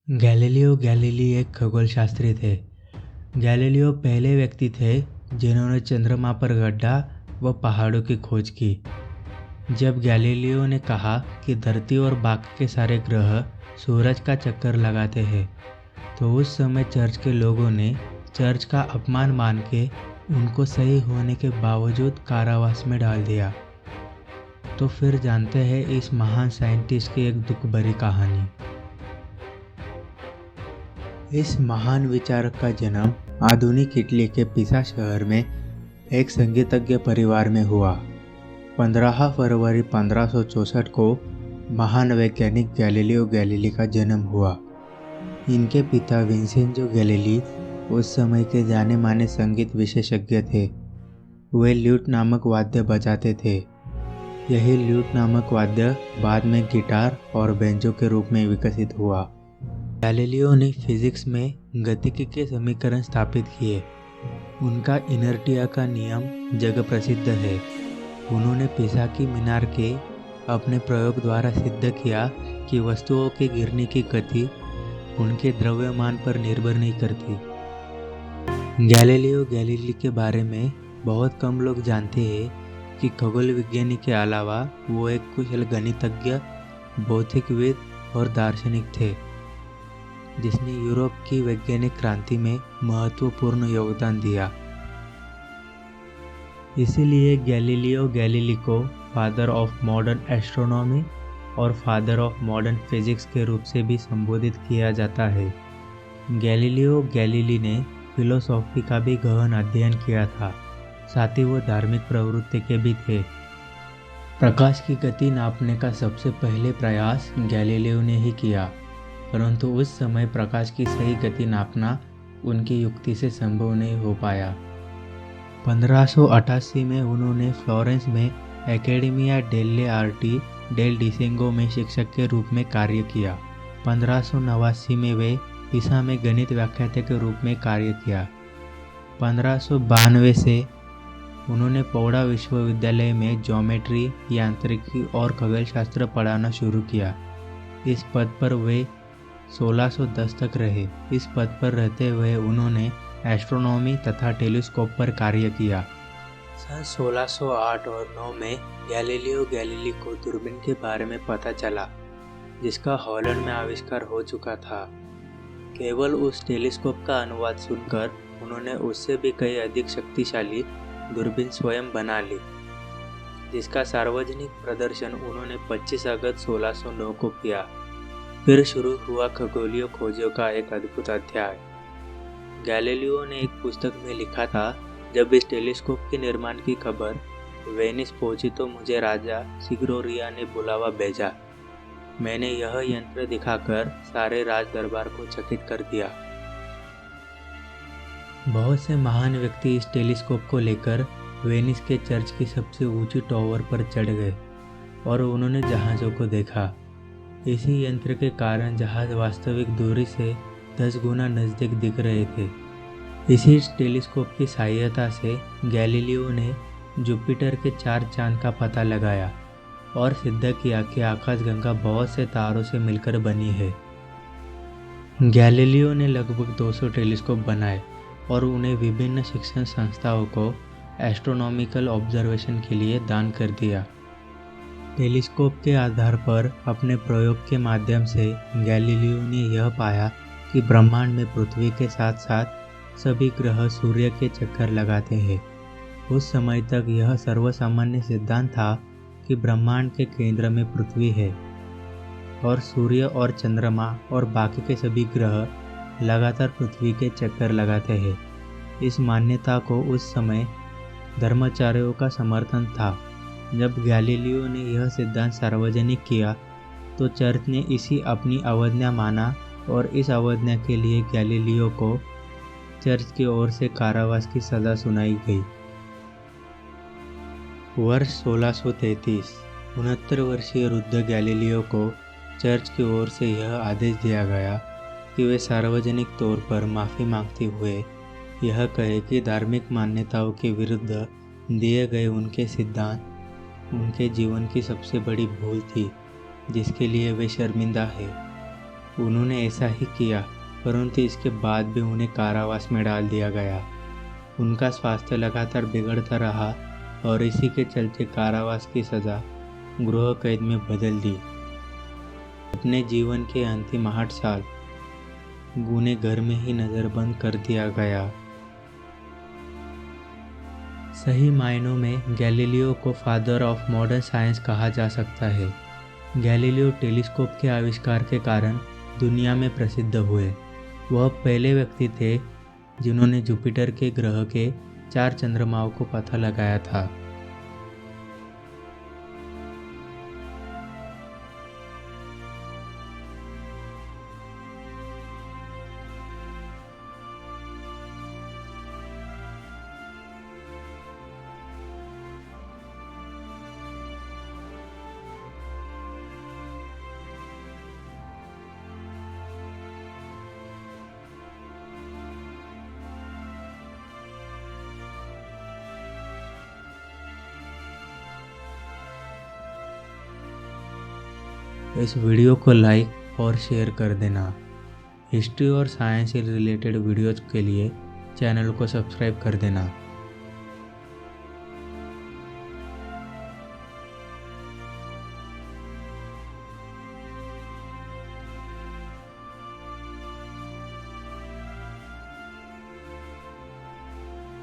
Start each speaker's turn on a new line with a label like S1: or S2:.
S1: Galileo Galilei एक खगोलशास्त्री थे। Galileo पहले व्यक्ति थे जिन्होंने चंद्रमा पर गड्ढा व पहाड़ों की खोज की। जब गैलीलियो ने कहा कि धरती और बाकी के सारे ग्रह सूरज का चक्कर लगाते हैं, तो उस समय चर्च के लोगों ने चर्च का अपमान मान के उनको सही होने के बावजूद कारावास में डाल दिया। तो फिर जानते हैं इस महान साइंटिस्ट की एक दुख भरी कहानी। इस महान विचारक का जन्म आधुनिक इटली के पिसा शहर में एक संगीतज्ञ परिवार में हुआ। 15 फरवरी 1564 को महान वैज्ञानिक गैलीलियो गैलीली का जन्म हुआ। इनके पिता विंसेंजो गैलीली उस समय के जाने माने संगीत विशेषज्ञ थे। वे ल्यूट नामक वाद्य बजाते थे। यही ल्यूट नामक वाद्य बाद में गिटार और बेंजो के रूप में विकसित हुआ। गैलीलियो ने फिजिक्स में गतिकी के समीकरण स्थापित किए। उनका इनर्टिया का नियम जग प्रसिद्ध है। उन्होंने पिसा की मीनार के अपने प्रयोग द्वारा सिद्ध किया कि वस्तुओं के गिरने की गति उनके द्रव्यमान पर निर्भर नहीं करती। गैलीलियो गैलीली के बारे में बहुत कम लोग जानते हैं कि खगोल विज्ञानी के अलावा वो एक कुशल गणितज्ञ, भौतिकविद और दार्शनिक थे, जिसने यूरोप की वैज्ञानिक क्रांति में महत्वपूर्ण योगदान दिया। इसीलिए गैलीलियो गैलीली को फादर ऑफ मॉडर्न एस्ट्रोनॉमी और फादर ऑफ मॉडर्न फिजिक्स के रूप से भी संबोधित किया जाता है। गैलीलियो गैलीली ने फिलोसॉफी का भी गहन अध्ययन किया था, साथ ही वो धार्मिक प्रवृत्ति के भी थे। प्रकाश की गति नापने का सबसे पहले प्रयास गैलीलियो ने ही किया, परंतु उस समय प्रकाश की सही गति नापना उनकी युक्ति से संभव नहीं हो पाया। 1588 में उन्होंने फ्लोरेंस में एकेडेमिया डेल्ले आर्टी डेल डिसेंगो में शिक्षक के रूप में कार्य किया। 1589 में वे पिसा में गणित व्याख्याता के रूप में कार्य किया। 1592 से उन्होंने पौड़ा विश्वविद्यालय में ज्योमेट्री, यांत्रिकी और खगोलशास्त्र पढ़ाना शुरू किया। इस पद पर वे 1610 तक रहे। इस पद पर रहते हुए उन्होंने एस्ट्रोनॉमी तथा टेलीस्कोप पर कार्य किया। सन 1608 और 9 में गैलीलियो गैलीली को दूरबीन के बारे में पता चला, जिसका हॉलैंड में आविष्कार हो चुका था। केवल उस टेलीस्कोप का अनुवाद सुनकर उन्होंने उससे भी कई अधिक शक्तिशाली दूरबीन स्वयं बना ली, जिसका सार्वजनिक प्रदर्शन उन्होंने 25 अगस्त 1609 को किया। फिर शुरू हुआ खगोलीय खोजों का एक अद्भुत अध्याय। गैलीलियो ने एक पुस्तक में लिखा था, जब इस टेलीस्कोप के निर्माण की खबर वेनिस पहुंची तो मुझे राजा सिग्रोरिया ने बुलावा भेजा। मैंने यह यंत्र दिखाकर सारे राज दरबार को चकित कर दिया। बहुत से महान व्यक्ति इस टेलीस्कोप को लेकर वेनिस के चर्च की सबसे ऊंची टॉवर पर चढ़ गए और उन्होंने जहाज़ों को देखा। इसी यंत्र के कारण जहाज वास्तविक दूरी से 10 गुना नज़दीक दिख रहे थे। इसी टेलीस्कोप की सहायता से गैलीलियो ने जुपिटर के 4 चांद का पता लगाया और सिद्ध किया कि आकाशगंगा बहुत से तारों से मिलकर बनी है। गैलीलियो ने लगभग 200 टेलीस्कोप बनाए और उन्हें विभिन्न शिक्षण संस्थाओं को एस्ट्रोनॉमिकल ऑब्जर्वेशन के लिए दान कर दिया। टेलीस्कोप के आधार पर अपने प्रयोग के माध्यम से गैलीलियो ने यह पाया कि ब्रह्मांड में पृथ्वी के साथ साथ सभी ग्रह सूर्य के चक्कर लगाते हैं। उस समय तक यह सर्वसामान्य सिद्धांत था कि ब्रह्मांड के केंद्र में पृथ्वी है और सूर्य और चंद्रमा और बाकी के सभी ग्रह लगातार पृथ्वी के चक्कर लगाते हैं। इस मान्यता को उस समय धर्माचार्यों का समर्थन था। जब गैलीलियो ने यह सिद्धांत सार्वजनिक किया तो चर्च ने इसी अपनी अवज्ञा माना और इस अवज्ञा के लिए गैलीलियो को चर्च की ओर से कारावास की सजा सुनाई गई। वर्ष 1633 69 वर्षीय वृद्ध गैलीलियो को चर्च की ओर से यह आदेश दिया गया कि वे सार्वजनिक तौर पर माफ़ी मांगते हुए यह कहे कि धार्मिक मान्यताओं के विरुद्ध दिए गए उनके सिद्धांत उनके जीवन की सबसे बड़ी भूल थी, जिसके लिए वे शर्मिंदा है। उन्होंने ऐसा ही किया, परंतु इसके बाद भी उन्हें कारावास में डाल दिया गया। उनका स्वास्थ्य लगातार बिगड़ता रहा और इसी के चलते कारावास की सज़ा गृह कैद में बदल दी। अपने जीवन के अंतिम 8 साल उन्हें घर में ही नज़रबंद कर दिया गया। सही मायनों में गैलीलियो को फादर ऑफ मॉडर्न साइंस कहा जा सकता है। गैलीलियो टेलीस्कोप के आविष्कार के कारण दुनिया में प्रसिद्ध हुए। वह पहले व्यक्ति थे जिन्होंने जुपिटर के ग्रह के 4 चंद्रमाओं को पता लगाया था। इस वीडियो को लाइक और शेयर कर देना। हिस्ट्री और साइंस से रिलेटेड वीडियोज़ के लिए चैनल को सब्सक्राइब कर देना।